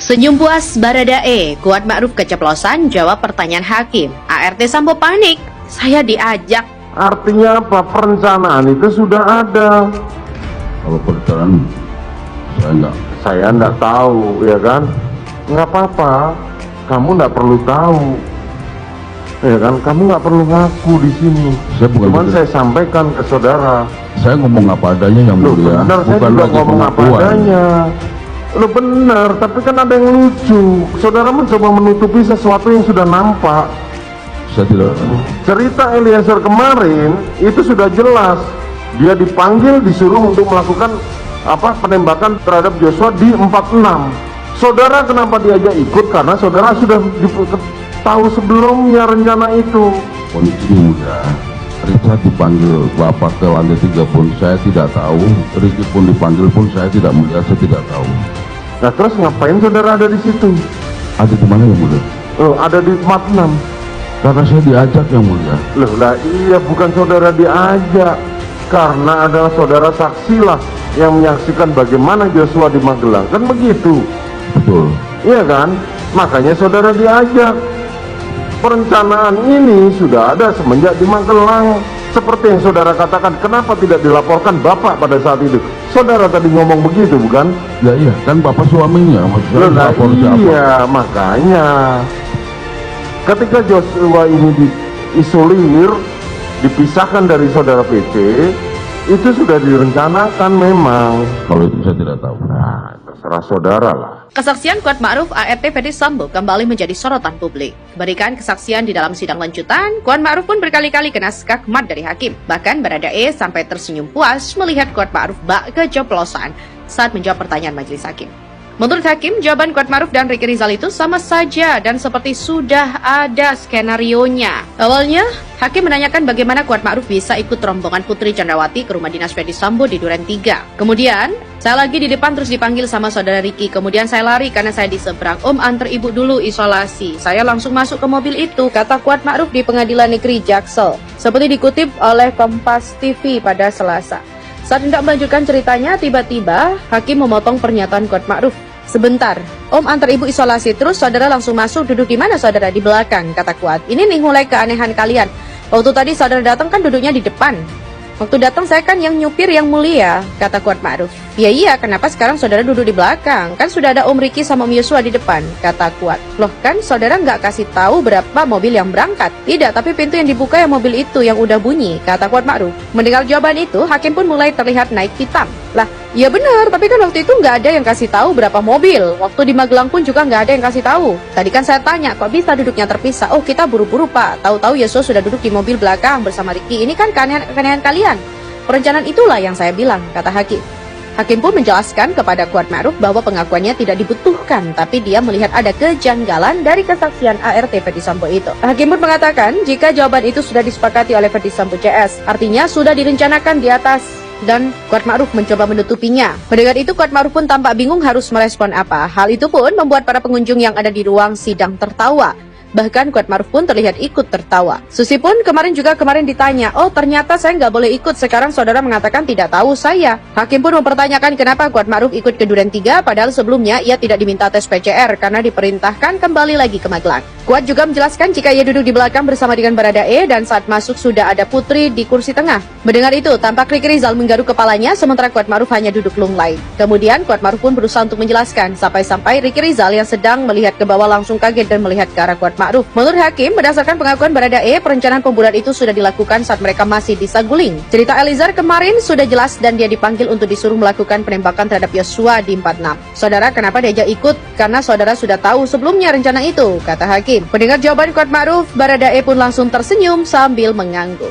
Senyum puas Baradae, Kuat Ma'ruf keceplosan jawab pertanyaan hakim. ART Sambo panik, saya diajak. Artinya apa? Perencanaan itu sudah ada. Kalau perencanaan Saya enggak tahu, ya kan? Nggak apa-apa, kamu nggak perlu tahu, ya kan? Kamu nggak perlu ngaku di sini. Cuman saya sampaikan ke saudara. Saya ngomong apa adanya yang mulia. Benar, saya juga ngomong apa adanya. Lo benar, tapi kan ada yang lucu. Saudara mencoba menutupi sesuatu yang sudah nampak. Saya tidak. Cerita Eliezer kemarin itu sudah jelas. Dia dipanggil, disuruh untuk melakukan penembakan terhadap Joshua di 46. Saudara kenapa diajak ikut? Karena saudara sudah tahu sebelumnya rencana itu. Polisi muda. Richard dipanggil Bapak ke lantai 3 pun saya tidak tahu. Ricky pun dipanggil pun saya tidak melihat, saya tidak tahu. Nah terus ngapain saudara ada di situ? Ada di mana yang mulia? Ada di 46. Karena saya diajak yang mulia. Loh lah iya, bukan saudara diajak. Karena adalah saudara saksilah yang menyaksikan bagaimana Joshua di Magelang. Kan begitu? Betul. Iya kan? Makanya saudara diajak. Perencanaan ini sudah ada semenjak di Magelang. Seperti yang saudara katakan, kenapa tidak dilaporkan Bapak pada saat itu? Saudara tadi ngomong begitu, bukan? Ya iya, kan Bapak suaminya. Maksudnya lapor siapa? Iya, makanya ketika Joshua ini diisolir, dipisahkan dari saudara PC, itu sudah direncanakan memang. Kalau itu saya tidak tahu. Nah, terserah saudara lah. Kesaksian Kuat Ma'ruf ART Ferdy Sambo kembali menjadi sorotan publik. Memberikan kesaksian di dalam sidang lanjutan, Kuat Ma'ruf pun berkali-kali kena skakmat dari hakim. Bahkan Baradae sampai tersenyum puas melihat Kuat Ma'ruf bak keceplosan saat menjawab pertanyaan majelis hakim. Menurut hakim, jawaban Kuat Ma'ruf dan Ricky Rizal itu sama saja dan seperti sudah ada skenarionya. Awalnya, hakim menanyakan bagaimana Kuat Ma'ruf bisa ikut rombongan Putri Chandrawati ke rumah dinas Ferdy Sambo di Duren 3. Kemudian, saya lagi di depan terus dipanggil sama saudara Ricky. Kemudian saya lari karena saya diseberang. Om antar ibu dulu isolasi. Saya langsung masuk ke mobil itu, kata Kuat Ma'ruf di Pengadilan Negeri Jaksel. Seperti dikutip oleh Kompas TV pada Selasa. Saat hendak melanjutkan ceritanya, tiba-tiba hakim memotong pernyataan Kuat Ma'ruf. Sebentar, Om antar ibu isolasi terus saudara langsung masuk. Duduk di mana saudara? Di belakang, kata Kuat. Ini nih mulai keanehan kalian. Waktu tadi saudara datang kan duduknya di depan. Waktu datang saya kan yang nyupir yang mulia, kata Kuat Ma'ruf. Iya, kenapa sekarang saudara duduk di belakang? Kan sudah ada Om Ricky sama Om Yosua di depan, kata Kuat. Loh kan saudara nggak kasih tahu berapa mobil yang berangkat? Tidak, tapi pintu yang dibuka yang mobil itu yang udah bunyi, kata Kuat Ma'ruf. Mendengar jawaban itu, hakim pun mulai terlihat naik pitam. Lah, iya benar, tapi kan waktu itu nggak ada yang kasih tahu berapa mobil. Waktu di Magelang pun juga nggak ada yang kasih tahu. Tadi kan saya tanya, kok bisa duduknya terpisah? Oh, kita buru-buru Pak. Tahu-tahu Yosua sudah duduk di mobil belakang bersama Ricky. Ini kan keanehan kalian. Perencanaan itulah yang saya bilang, kata hakim. Hakim pun menjelaskan kepada Kuat Ma'ruf bahwa pengakuannya tidak dibutuhkan, tapi dia melihat ada kejanggalan dari kesaksian ART Ferdy Sambo itu. Hakim pun mengatakan jika jawaban itu sudah disepakati oleh Ferdy Sambo CS, artinya sudah direncanakan di atas, dan Kuat Ma'ruf mencoba menutupinya. Mendengar itu, Kuat Ma'ruf pun tampak bingung harus merespon apa. Hal itu pun membuat para pengunjung yang ada di ruang sidang tertawa. Bahkan Kuat Ma'ruf pun terlihat ikut tertawa. Susi pun kemarin ditanya, oh ternyata saya nggak boleh ikut, sekarang saudara mengatakan tidak tahu saya. Hakim pun mempertanyakan kenapa Kuat Ma'ruf ikut ke Duren 3, padahal sebelumnya ia tidak diminta tes PCR karena diperintahkan kembali lagi ke Magelang. Kuat juga menjelaskan jika ia duduk di belakang bersama dengan Baradae dan saat masuk sudah ada Putri di kursi tengah. Mendengar itu, tampak Ricky Rizal menggaruk kepalanya sementara Kuat Ma'ruf hanya duduk lunglai. Kemudian Kuat Ma'ruf pun berusaha untuk menjelaskan, sampai-sampai Ricky Rizal yang sedang melihat ke bawah langsung kaget dan melihat ke arah Kuat Ma'ruf. Menurut hakim, berdasarkan pengakuan Baradae, perencanaan pembunuhan itu sudah dilakukan saat mereka masih di Saguling. Cerita Eliezer kemarin sudah jelas dan dia dipanggil untuk disuruh melakukan penembakan terhadap Yosua di 46. Saudara kenapa diajak ikut? Karena saudara sudah tahu sebelumnya rencana itu, kata hakim. Mendengar jawaban Kuat Ma'ruf, Baradae pun langsung tersenyum sambil mengangguk.